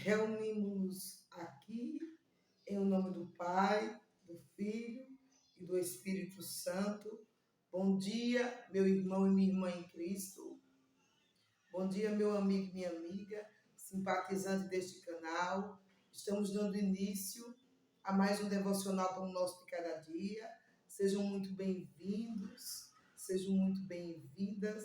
Reunimos-nos aqui em nome do Pai, do Filho e do Espírito Santo. Bom dia, meu irmão e minha irmã em Cristo. Bom dia, meu amigo e minha amiga, simpatizante deste canal. Estamos dando início a mais um devocional para o nosso de cada dia. Sejam muito bem-vindos, sejam muito bem-vindas.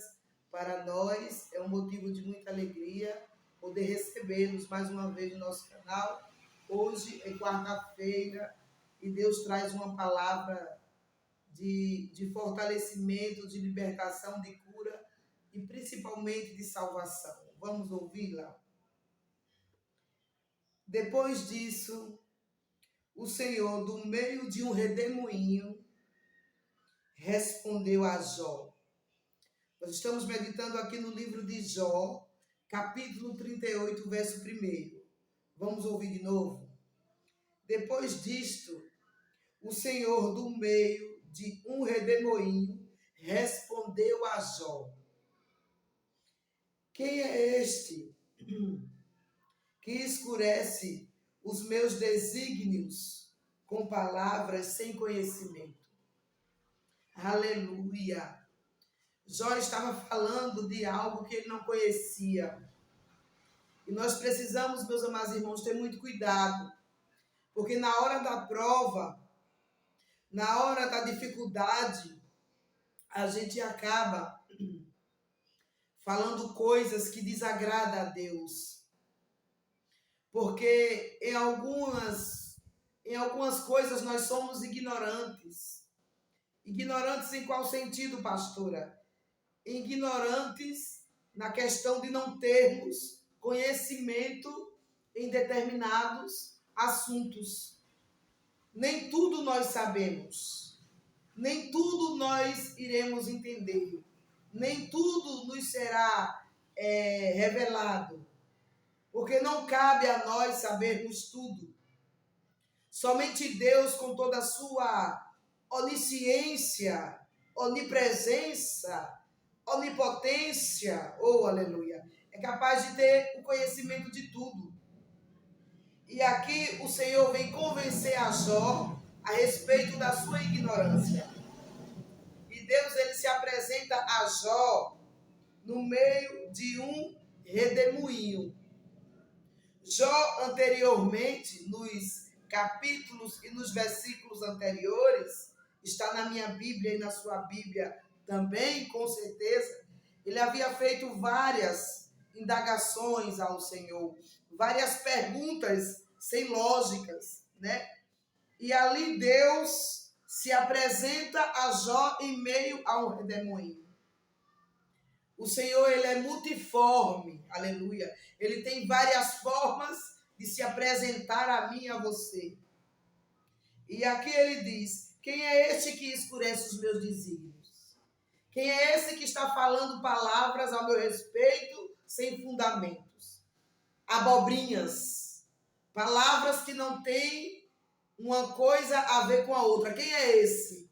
Para nós é um motivo de muita alegria poder recebê-los mais uma vez no nosso canal. Hoje é quarta-feira e Deus traz uma palavra de fortalecimento, de libertação, de cura e principalmente de salvação. Vamos ouvi-la? Depois disso, o Senhor, do meio de um redemoinho, respondeu a Jó. Nós estamos meditando aqui no livro de Jó, capítulo 38, verso 1. Vamos ouvir de novo? Depois disto, o Senhor, do meio de um redemoinho, respondeu a Jó. Quem é este que escurece os meus desígnios com palavras sem conhecimento? Aleluia! Jó estava falando de algo que ele não conhecia. E nós precisamos, meus amados irmãos, ter muito cuidado. Porque na hora da prova, na hora da dificuldade, a gente acaba falando coisas que desagradam a Deus. Porque em algumas coisas nós somos ignorantes. Ignorantes em qual sentido, pastora? Ignorantes na questão de não termos conhecimento em determinados assuntos. Nem tudo nós sabemos, nem tudo nós iremos entender, nem tudo nos será revelado, porque não cabe a nós sabermos tudo. Somente Deus, com toda a sua onisciência, onipresença, onipotência, aleluia, é capaz de ter o conhecimento de tudo. E aqui o Senhor vem convencer a Jó a respeito da sua ignorância. E Deus, ele se apresenta a Jó no meio de um redemoinho. Jó, anteriormente, nos capítulos e nos versículos anteriores, está na minha Bíblia e na sua Bíblia também, com certeza, ele havia feito várias indagações ao Senhor, várias perguntas sem lógicas, né? E ali Deus se apresenta a Jó em meio a um redemoinho. O Senhor, ele é multiforme, aleluia. Ele tem várias formas de se apresentar a mim e a você. E aqui ele diz: quem é este que escurece os meus desígnios? Quem é esse que está falando palavras ao meu respeito sem fundamentos? Abobrinhas, palavras que não têm uma coisa a ver com a outra. Quem é esse?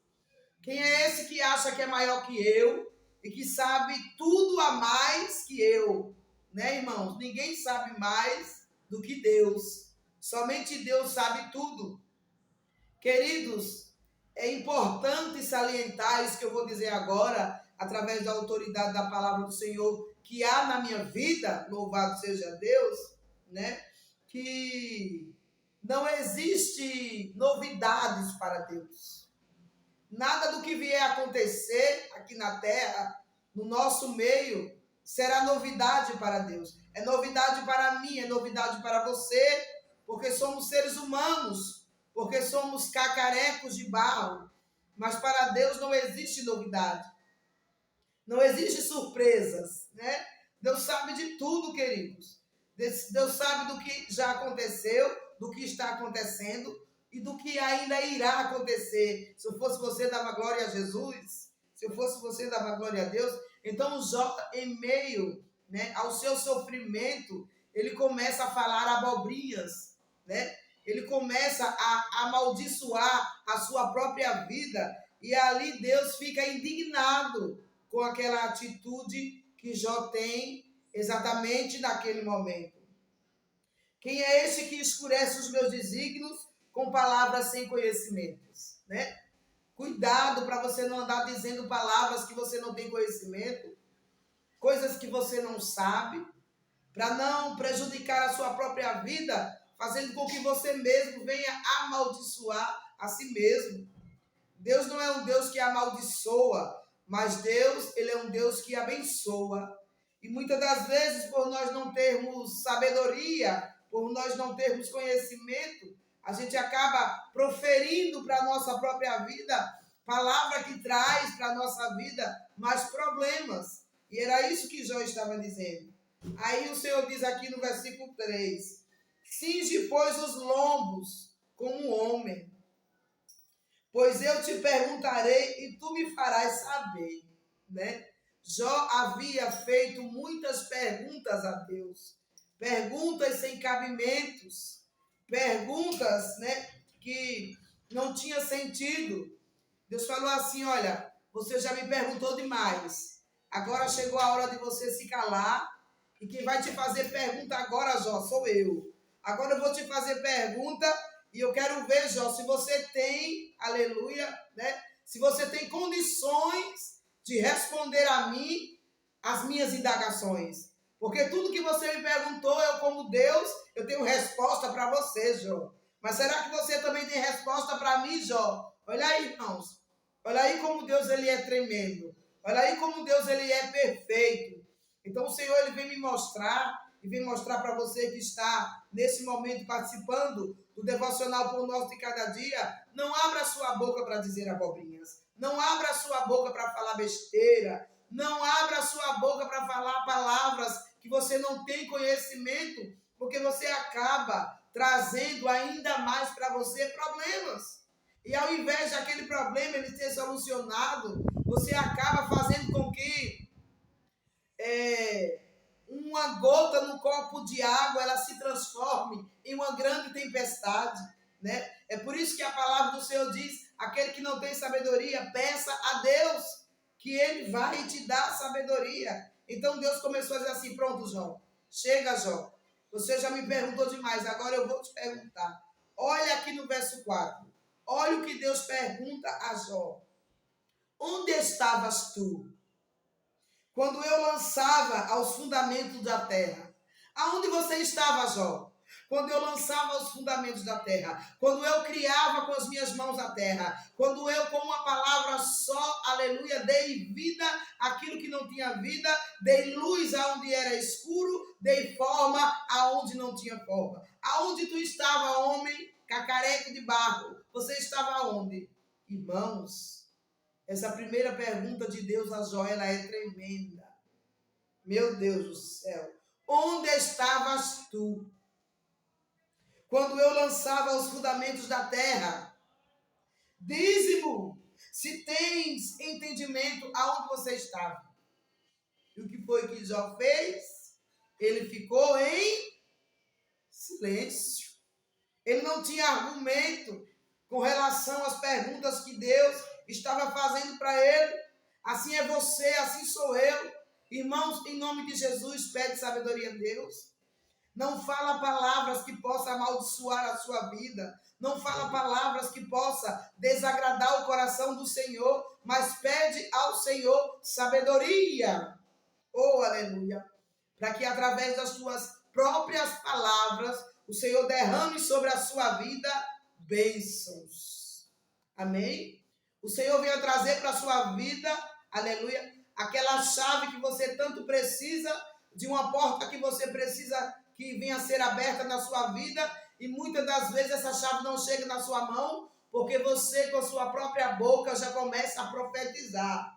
Quem é esse que acha que é maior que eu e que sabe tudo a mais que eu? Né, irmãos? Ninguém sabe mais do que Deus. Somente Deus sabe tudo. Queridos, é importante salientar isso que eu vou dizer agora, através da autoridade da palavra do Senhor, que há na minha vida, louvado seja Deus, né? Que não existe novidades para Deus. Nada do que vier a acontecer aqui na terra, no nosso meio, será novidade para Deus. É novidade para mim, é novidade para você, porque somos seres humanos, porque somos cacarecos de barro. Mas para Deus não existe novidade. Não existe surpresas, né? Deus sabe de tudo, queridos. Deus sabe do que já aconteceu, do que está acontecendo e do que ainda irá acontecer. Se eu fosse você, dava glória a Jesus. Se eu fosse você, dava glória a Deus. Então, Jó, em meio, né, ao seu sofrimento, ele começa a falar abobrinhas, né? Ele começa a amaldiçoar a sua própria vida. E ali Deus fica indignado com aquela atitude que Jó tem exatamente naquele momento. Quem é este que escurece os meus desígnios com palavras sem conhecimentos, né? Cuidado para você não andar dizendo palavras que você não tem conhecimento, coisas que você não sabe, para não prejudicar a sua própria vida, fazendo com que você mesmo venha amaldiçoar a si mesmo. Deus não é um Deus que amaldiçoa, mas Deus, ele é um Deus que abençoa. E muitas das vezes, por nós não termos sabedoria, por nós não termos conhecimento, a gente acaba proferindo para a nossa própria vida palavra que traz para a nossa vida mais problemas. E era isso que Jó estava dizendo. Aí o Senhor diz aqui no versículo 3: cinge, pois, os lombos como um homem, pois eu te perguntarei e tu me farás saber, né? Jó havia feito muitas perguntas a Deus, perguntas sem cabimentos, perguntas, né, que não tinha sentido. Deus falou assim: olha, você já me perguntou demais, agora chegou a hora de você se calar, e quem vai te fazer pergunta agora, Jó, sou eu. Agora eu vou te fazer pergunta e eu quero ver, Jó, se você tem, aleluia, né? Se você tem condições de responder a mim as minhas indagações. Porque tudo que você me perguntou, eu como Deus, eu tenho resposta para você, Jó. Mas será que você também tem resposta para mim, Jó? Olha aí, irmãos. Olha aí como Deus ele é tremendo. Olha aí como Deus ele é perfeito. Então o Senhor ele vem me mostrar e vem mostrar para você que está nesse momento participando do devocional Pão Nosso de Cada Dia. Não abra sua boca para dizer abobrinhas. Não abra sua boca para falar besteira. Não abra sua boca para falar palavras que você não tem conhecimento, porque você acaba trazendo ainda mais para você problemas. E ao invés daquele problema ele ser solucionado, você acaba fazendo com que uma gota no copo de água ela se transforme em uma grande tempestade, né? É por isso que a palavra do Senhor diz: aquele que não tem sabedoria, peça a Deus, que ele vai te dar sabedoria. Então Deus começou a dizer assim: pronto, Jó, chega, Jó, você já me perguntou demais, agora eu vou te perguntar. Olha aqui no verso 4, olha o que Deus pergunta a Jó: onde estavas tu quando eu lançava aos fundamentos da terra? Aonde você estava, Jó? Quando eu lançava os fundamentos da terra, quando eu criava com as minhas mãos a terra, quando eu com uma palavra só, aleluia, dei vida àquilo que não tinha vida, dei luz aonde era escuro, dei forma aonde não tinha forma. Aonde tu estava, homem cacareco de barro? Você estava onde? Irmãos, essa primeira pergunta de Deus a Jó, ela é tremenda. Meu Deus do céu. Onde estavas tu quando eu lançava os fundamentos da terra? Dize-mo, se tens entendimento, aonde você estava. E o que foi que Jó fez? Ele ficou em silêncio. Ele não tinha argumento com relação às perguntas que Deus estava fazendo para ele. Assim é você, assim sou eu. Irmãos, em nome de Jesus, pede sabedoria a Deus. Não fala palavras que possam amaldiçoar a sua vida. Não fala palavras que possam desagradar o coração do Senhor, mas pede ao Senhor sabedoria. Oh, aleluia. Para que através das suas próprias palavras, o Senhor derrame sobre a sua vida bênçãos. Amém? O Senhor venha trazer para a sua vida, aleluia, aquela chave que você tanto precisa, de uma porta que você precisa que venha a ser aberta na sua vida, e muitas das vezes essa chave não chega na sua mão, porque você com a sua própria boca já começa a profetizar.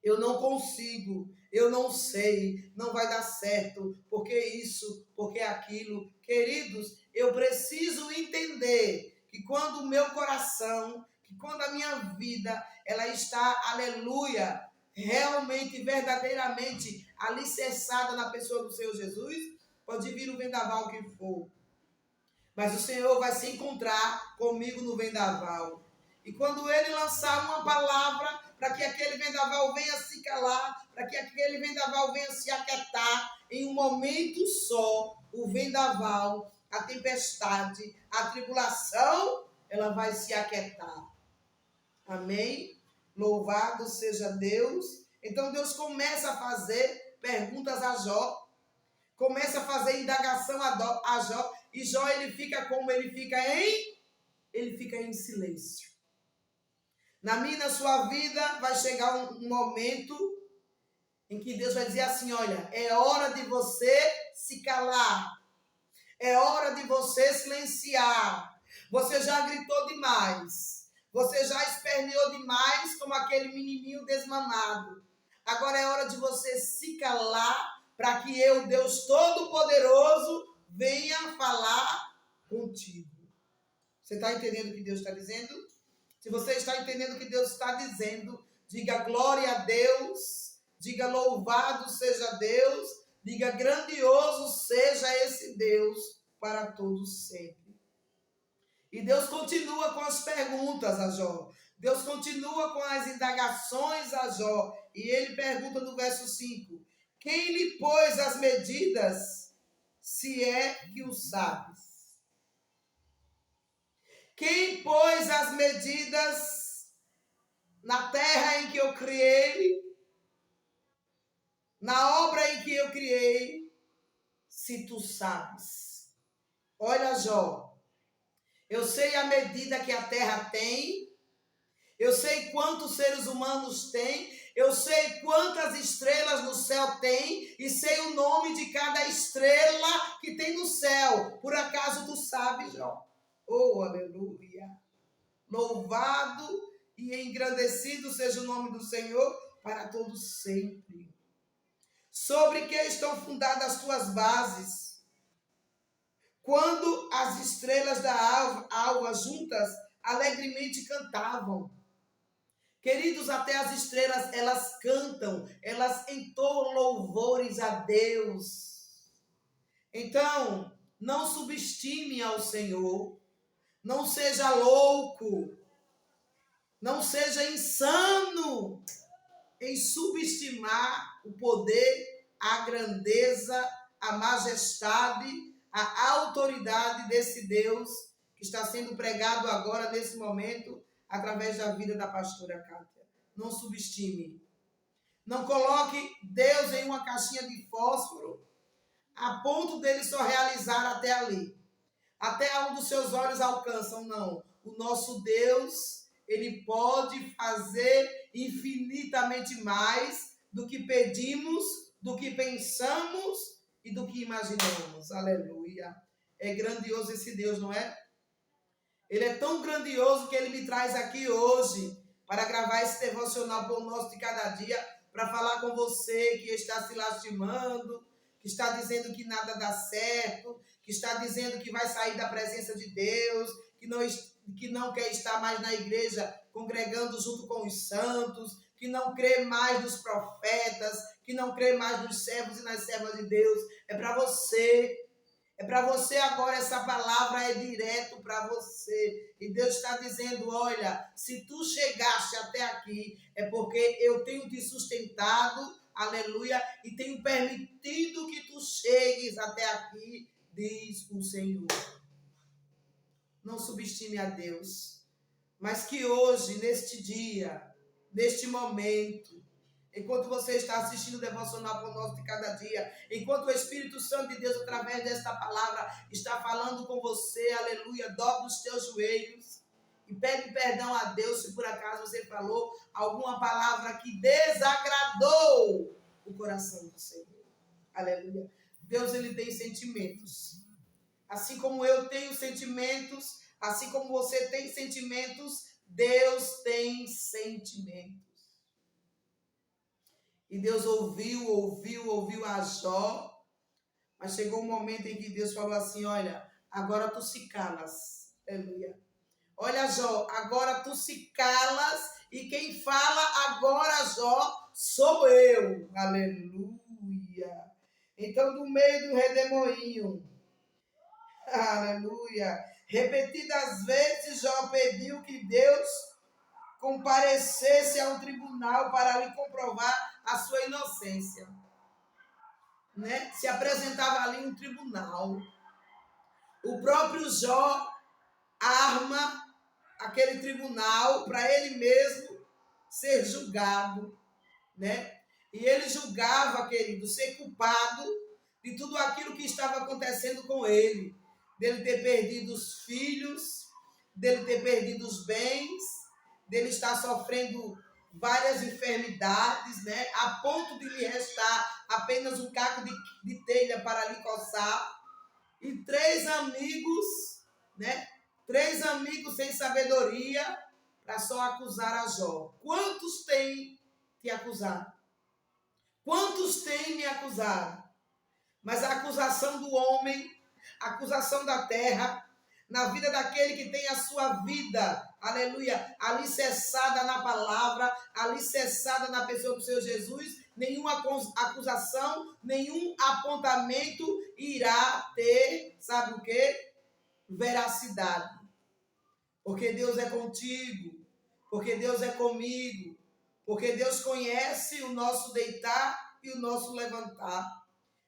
Eu não consigo, eu não sei, não vai dar certo, porque isso, porque aquilo. Queridos, eu preciso entender que quando o meu coração, que quando a minha vida, ela está, aleluia, realmente, verdadeiramente alicerçada na pessoa do Senhor Jesus, pode vir o vendaval que for, mas o Senhor vai se encontrar comigo no vendaval. E quando ele lançar uma palavra para que aquele vendaval venha se calar, para que aquele vendaval venha se aquietar, em um momento só, o vendaval, a tempestade, a tribulação, ela vai se aquietar. Amém? Louvado seja Deus. Então Deus começa a fazer perguntas a Jó, começa a fazer indagação a Jó, e Jó ele fica como? Ele fica em silêncio. Na minha e na sua vida vai chegar um momento em que Deus vai dizer assim, olha, é hora de você se calar, é hora de você silenciar, você já gritou demais, você já esperneou demais como aquele menininho desmamado, agora é hora de você se calar para que eu, Deus Todo-Poderoso, venha falar contigo. Você está entendendo o que Deus está dizendo? Se você está entendendo o que Deus está dizendo, diga glória a Deus, diga louvado seja Deus, diga grandioso seja esse Deus para todos sempre. E Deus continua com as perguntas a Jó. Deus continua com as indagações a Jó. E ele pergunta no verso 5, quem lhe pôs as medidas, se é que o sabes? Quem pôs as medidas na terra em que eu criei, na obra em que eu criei, se tu sabes? Olha, Jó, eu sei a medida que a terra tem, eu sei quantos seres humanos tem, eu sei quantas estrelas no céu tem e sei o nome de cada estrela que tem no céu. Por acaso tu sabes, Jó? Oh, aleluia! Louvado e engrandecido seja o nome do Senhor para todos sempre. Sobre que estão fundadas as tuas bases? Quando as estrelas da alva juntas alegremente cantavam. Queridos, até as estrelas, elas cantam, elas entoam louvores a Deus. Então, não subestime ao Senhor. Não seja louco, não seja insano em subestimar o poder, a grandeza, a majestade, a autoridade desse Deus que está sendo pregado agora, nesse momento, através da vida da pastora Kátia. Não subestime. Não coloque Deus em uma caixinha de fósforo a ponto dele só realizar até ali. Até onde os seus olhos alcançam, não. O nosso Deus, ele pode fazer infinitamente mais do que pedimos, do que pensamos e do que imaginamos. Aleluia. É grandioso esse Deus, não é? Ele é tão grandioso que ele me traz aqui hoje para gravar esse devocional Pão Nosso de Cada Dia, para falar com você que está se lastimando, que está dizendo que nada dá certo, que está dizendo que vai sair da presença de Deus, que não quer estar mais na igreja congregando junto com os santos, que não crê mais nos profetas, que não crê mais nos servos e nas servas de Deus. É para você. É para você agora, essa palavra é direto para você. E Deus está dizendo, olha, se tu chegaste até aqui, é porque eu tenho te sustentado, aleluia, e tenho permitido que tu chegues até aqui, diz o Senhor. Não subestime a Deus, mas que hoje, neste dia, neste momento, enquanto você está assistindo o devocional Pão Nosso de Cada Dia, enquanto o Espírito Santo de Deus, através desta palavra, está falando com você, aleluia, dobra os teus joelhos e pede perdão a Deus se por acaso você falou alguma palavra que desagradou o coração do Senhor. Aleluia. Deus, ele tem sentimentos. Assim como eu tenho sentimentos, assim como você tem sentimentos, Deus tem sentimentos. E Deus ouviu a Jó, mas chegou um momento em que Deus falou assim, olha, agora tu se calas, aleluia. Olha, Jó, agora tu se calas e quem fala agora, Jó, sou eu, aleluia. Então, do meio do redemoinho, aleluia, repetidas vezes Jó pediu que Deus comparecesse a um tribunal para lhe comprovar a sua inocência. né, se apresentava ali um tribunal. O próprio Jó arma aquele tribunal para ele mesmo ser julgado, né? E ele julgava, querido, ser culpado de tudo aquilo que estava acontecendo com ele, dele ter perdido os filhos, dele ter perdido os bens, dele estar sofrendo várias enfermidades, né? A ponto de lhe restar apenas um caco de telha para lhe coçar. E três amigos, né? Três amigos sem sabedoria para só acusar a Jó. Quantos têm te acusado? Quantos têm me acusado? Mas a acusação do homem, a acusação da terra, na vida daquele que tem a sua vida, aleluia, alicerçada na palavra, alicerçada na pessoa do Senhor Jesus, nenhuma acusação, nenhum apontamento irá ter, sabe o quê? Veracidade. Porque Deus é contigo, porque Deus é comigo, porque Deus conhece o nosso deitar e o nosso levantar.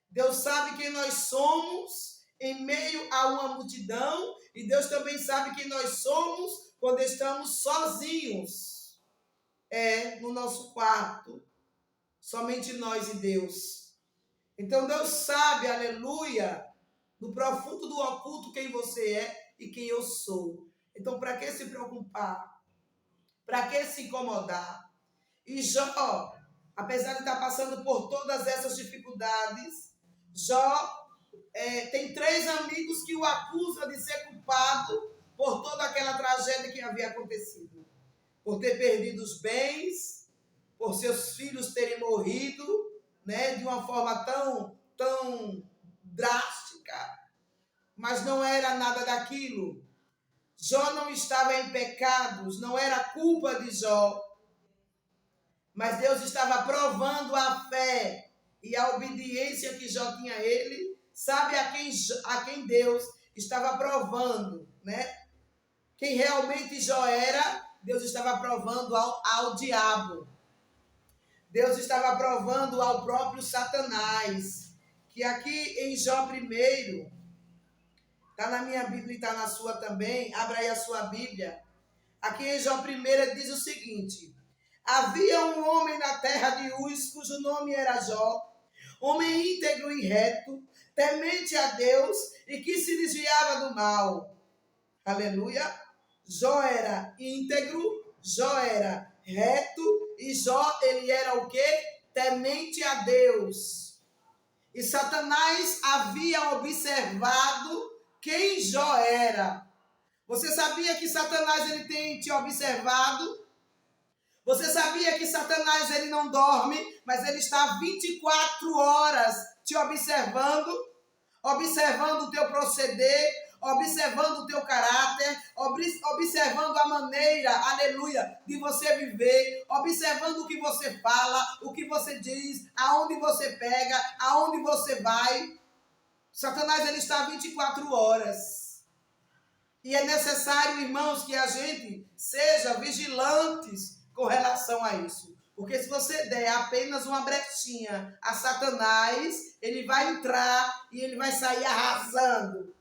Deus sabe quem nós somos em meio a uma multidão e Deus também sabe quem nós somos quando estamos sozinhos. No nosso quarto, somente nós e Deus. Então Deus sabe, aleluia, no profundo do oculto quem você é e quem eu sou. Então para que se preocupar? Para que se incomodar? E Jó, apesar de estar passando por todas essas dificuldades, Jó tem três amigos que o acusam de ser culpado por toda aquela tragédia que havia acontecido. Por ter perdido os bens, por seus filhos terem morrido, né, de uma forma tão drástica. Mas não era nada daquilo. Jó não estava em pecados, não era culpa de Jó. Mas Deus estava provando a fé e a obediência que Jó tinha a ele. Sabe a quem Deus estava provando, né? Quem realmente Jó era, Deus estava provando ao diabo. Deus estava provando ao próprio Satanás. Que aqui em Jó 1, está na minha Bíblia e está na sua também, abra aí a sua Bíblia. Aqui em Jó 1 diz o seguinte: havia um homem na terra de Uz, cujo nome era Jó, homem íntegro e reto, temente a Deus e que se desviava do mal. Aleluia. Jó era íntegro, Jó era reto e Jó, ele era o quê? Temente a Deus. E Satanás havia observado quem Jó era. Você sabia que Satanás ele tem te observado? Você sabia que Satanás ele não dorme, mas ele está 24 horas te observando, observando o teu proceder, observando o teu caráter, observando a maneira, aleluia, de você viver, observando o que você fala, o que você diz, aonde você pega, aonde você vai. Satanás ele está 24 horas. E é necessário, irmãos, que a gente seja vigilantes com relação a isso. Porque se você der apenas uma brechinha a Satanás, ele vai entrar e ele vai sair arrasando.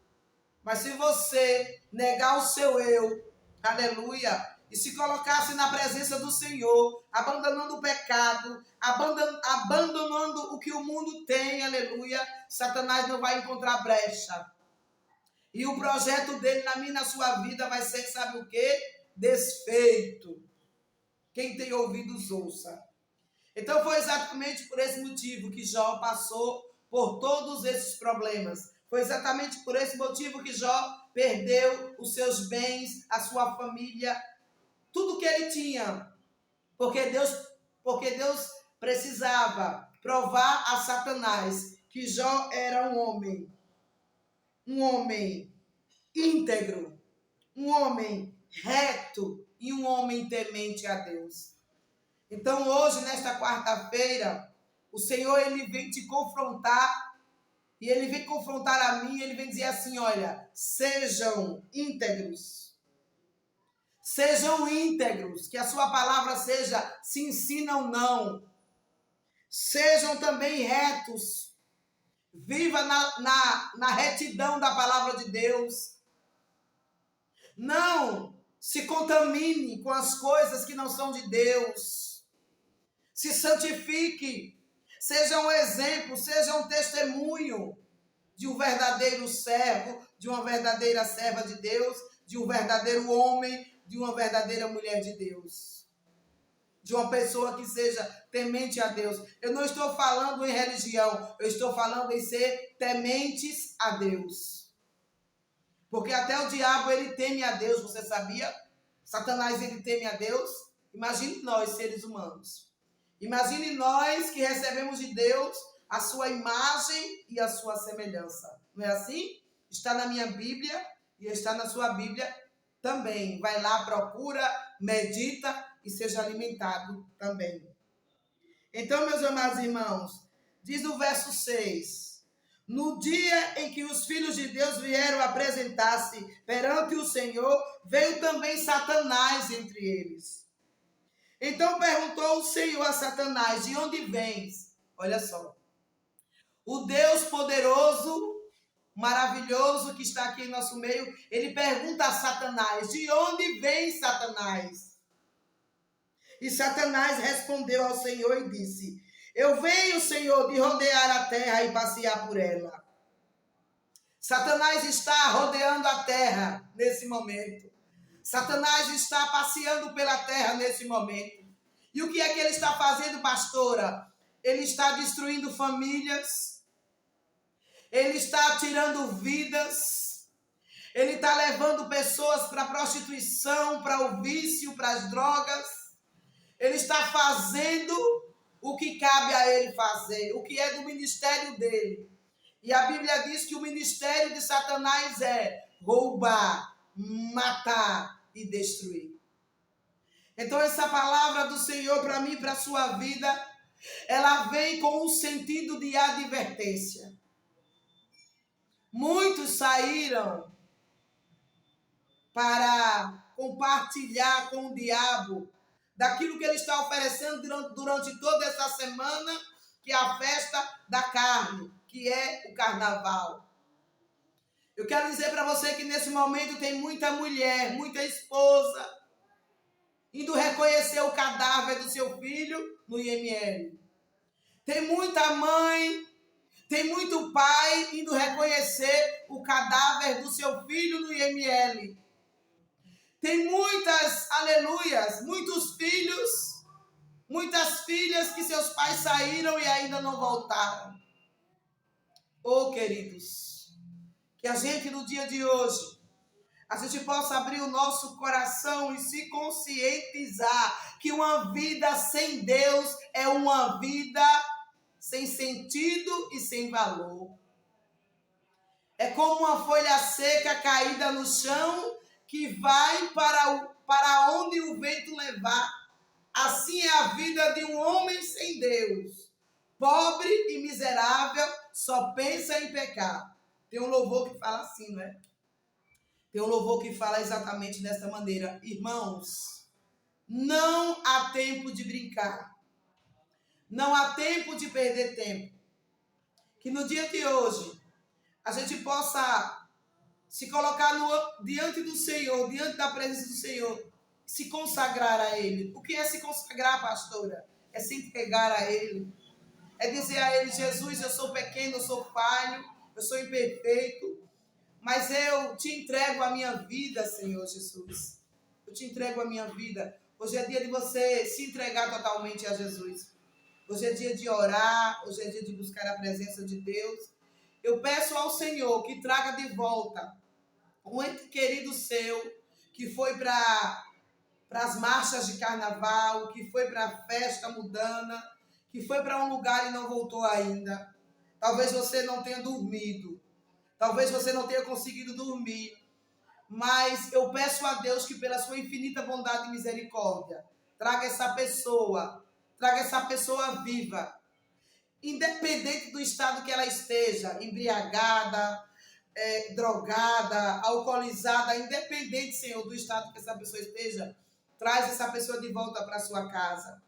Mas se você negar o seu eu, aleluia, e se colocasse na presença do Senhor, abandonando o pecado, abandonando o que o mundo tem, aleluia, Satanás não vai encontrar brecha. E o projeto dele na minha e na sua vida vai ser, sabe o quê? Desfeito. Quem tem ouvidos, ouça. Então foi exatamente por esse motivo que Jó passou por todos esses problemas. Foi exatamente por esse motivo que Jó perdeu os seus bens, a sua família, tudo que ele tinha. Porque Deus precisava provar a Satanás que Jó era um homem íntegro, um homem reto e um homem temente a Deus. Então hoje, nesta quarta-feira, o Senhor ele vem te confrontar e ele vem confrontar a mim, ele vem dizer assim, olha, sejam íntegros. Sejam íntegros, que a sua palavra seja sim, sim, não, não. Sejam também retos. Viva na retidão da palavra de Deus. Não se contamine com as coisas que não são de Deus. Se santifique. Seja um exemplo, seja um testemunho de um verdadeiro servo, de uma verdadeira serva de Deus, de um verdadeiro homem, de uma verdadeira mulher de Deus. De uma pessoa que seja temente a Deus. Eu não estou falando em religião, eu estou falando em ser tementes a Deus. Porque até o diabo, ele teme a Deus, você sabia? Satanás, ele teme a Deus. Imagine nós, seres humanos. Imagine nós que recebemos de Deus a sua imagem e a sua semelhança. Não é assim? Está na minha Bíblia e está na sua Bíblia também. Vai lá, procura, medita e seja alimentado também. Então, meus amados irmãos, diz o verso 6. No dia em que os filhos de Deus vieram apresentar-se perante o Senhor, veio também Satanás entre eles. Então perguntou o Senhor a Satanás, de onde vens? Olha só. O Deus poderoso, maravilhoso que está aqui em nosso meio, ele pergunta a Satanás, de onde vem Satanás? E Satanás respondeu ao Senhor e disse, eu venho, Senhor, de rodear a terra e passear por ela. Satanás está rodeando a terra nesse momento. Satanás está passeando pela terra nesse momento. E o que é que ele está fazendo, pastora? Ele está destruindo famílias. Ele está tirando vidas. Ele está levando pessoas para a prostituição, para o vício, para as drogas. Ele está fazendo o que cabe a ele fazer, o que é do ministério dele. E a Bíblia diz que o ministério de Satanás é roubar, matar e destruir. Então essa palavra do Senhor para mim, para a sua vida, ela vem com um sentido de advertência. Muitos saíram para compartilhar com o diabo daquilo que ele está oferecendo durante toda essa semana, que é a festa da carne, que é o carnaval. Eu quero dizer para você que nesse momento tem muita mulher, muita esposa, indo reconhecer o cadáver do seu filho no IML. Tem muita mãe, tem muito pai indo reconhecer o cadáver do seu filho no IML. Tem muitas, aleluias, muitos filhos, muitas filhas que seus pais saíram e ainda não voltaram. Oh, queridos, que a gente no dia de hoje, a gente possa abrir o nosso coração e se conscientizar que uma vida sem Deus é uma vida sem sentido e sem valor. É como uma folha seca caída no chão que vai para onde o vento levar. Assim é a vida de um homem sem Deus. Pobre e miserável, só pensa em pecar. Tem um louvor que fala assim, não é? Tem um louvor que fala exatamente dessa maneira. Irmãos, não há tempo de brincar. Não há tempo de perder tempo. Que no dia de hoje, a gente possa se colocar diante do Senhor, diante da presença do Senhor, se consagrar a Ele. O que é se consagrar, pastora? É se entregar a Ele. É dizer a Ele, Jesus, eu sou pequeno, eu sou falho, eu sou imperfeito, mas eu te entrego a minha vida, Senhor Jesus. Eu te entrego a minha vida. Hoje é dia de você se entregar totalmente a Jesus. Hoje é dia de orar, hoje é dia de buscar a presença de Deus. Eu peço ao Senhor que traga de volta um ente querido seu que foi para as marchas de carnaval, que foi para a festa mudana, que foi para um lugar e não voltou ainda. Talvez você não tenha dormido, talvez você não tenha conseguido dormir, mas eu peço a Deus que pela sua infinita bondade e misericórdia, traga essa pessoa viva, independente do estado que ela esteja, embriagada, drogada, alcoolizada, independente, Senhor, do estado que essa pessoa esteja, traz essa pessoa de volta para sua casa.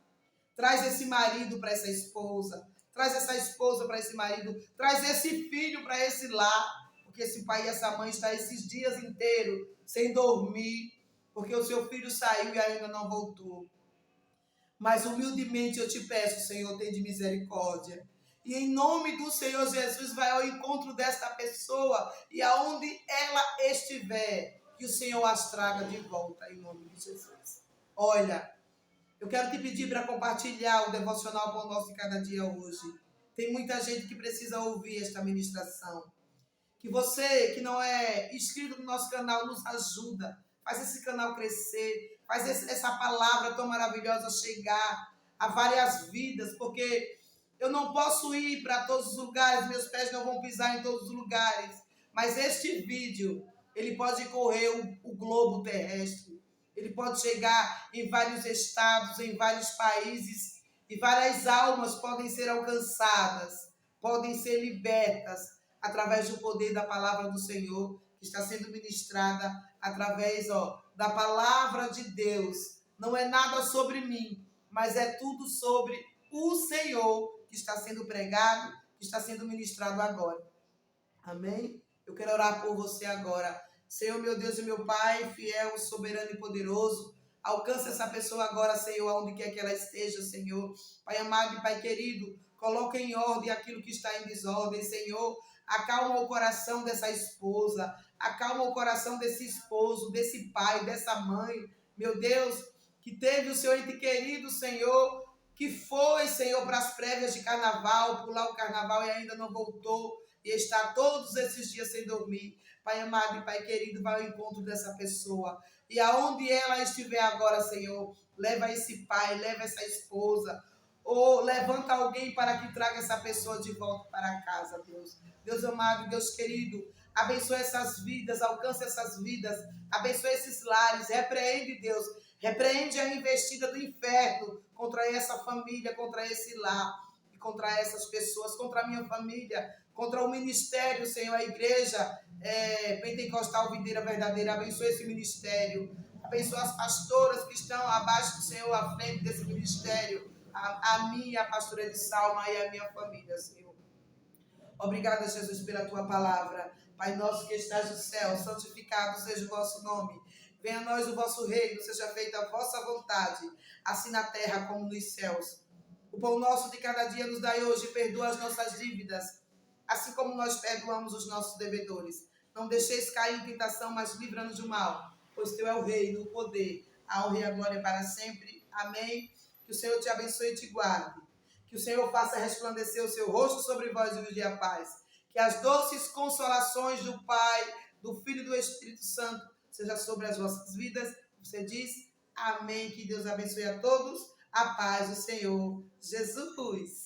Traz esse marido para essa esposa. traz essa esposa para esse marido, traz esse filho para esse lar, porque esse pai e essa mãe estão esses dias inteiros sem dormir, porque o seu filho saiu e ainda não voltou. Mas humildemente eu te peço, Senhor, tem de misericórdia. E em nome do Senhor Jesus, vai ao encontro desta pessoa e aonde ela estiver, que o Senhor as traga de volta, em nome de Jesus. Olha, eu quero te pedir para compartilhar o devocional Pão Nosso de Cada Dia hoje. Tem muita gente que precisa ouvir esta ministração. Que você que não é inscrito no nosso canal nos ajuda. Faz esse canal crescer. Faz essa palavra tão maravilhosa chegar a várias vidas. Porque eu não posso ir para todos os lugares. Meus pés não vão pisar em todos os lugares. Mas este vídeo, ele pode correr o globo terrestre. Ele pode chegar em vários estados, em vários países. E várias almas podem ser alcançadas. Podem ser libertas através do poder da palavra do Senhor, que está sendo ministrada através da palavra de Deus. Não é nada sobre mim, mas é tudo sobre o Senhor que está sendo pregado, que está sendo ministrado agora. Amém? Eu quero orar por você agora. Senhor, meu Deus e meu Pai, fiel, soberano e poderoso, alcança essa pessoa agora, Senhor, aonde quer que ela esteja, Senhor. Pai amado e Pai querido, coloca em ordem aquilo que está em desordem, Senhor. Acalma o coração dessa esposa, acalma o coração desse esposo, desse pai, dessa mãe, meu Deus, que teve o seu ente querido, Senhor, que foi, Senhor, para as prévias de carnaval, pular o carnaval e ainda não voltou, e está todos esses dias sem dormir. Pai amado e Pai querido, vai ao encontro dessa pessoa, e aonde ela estiver agora, Senhor, leva esse pai, leva essa esposa, ou levanta alguém para que traga essa pessoa de volta para casa, Deus. Deus amado, Deus querido, abençoe essas vidas, alcance essas vidas, abençoe esses lares, repreende, Deus, repreende a investida do inferno contra essa família, contra esse lar, e contra essas pessoas, contra a minha família, contra o ministério, Senhor, a igreja Pentecostal Videira Verdadeira, abençoe esse ministério, abençoe as pastoras que estão abaixo do Senhor, à frente desse ministério, a minha, a pastora Edsalma e a minha família, Senhor. Obrigada, Jesus, pela tua palavra. Pai nosso que estás no céu, santificado seja o vosso nome. Venha a nós o vosso reino, seja feita a vossa vontade, assim na terra como nos céus. O pão nosso de cada dia nos dai hoje, perdoa as nossas dívidas, assim como nós perdoamos os nossos devedores. Não deixeis cair em tentação, mas livra-nos do mal, pois teu é o reino, o poder, a honra e a glória para sempre. Amém. Que o Senhor te abençoe e te guarde. Que o Senhor faça resplandecer o seu rosto sobre vós e vos dê a paz. Que as doces consolações do Pai, do Filho e do Espírito Santo sejam sobre as vossas vidas. Você diz amém. Que Deus abençoe a todos. A paz do Senhor Jesus.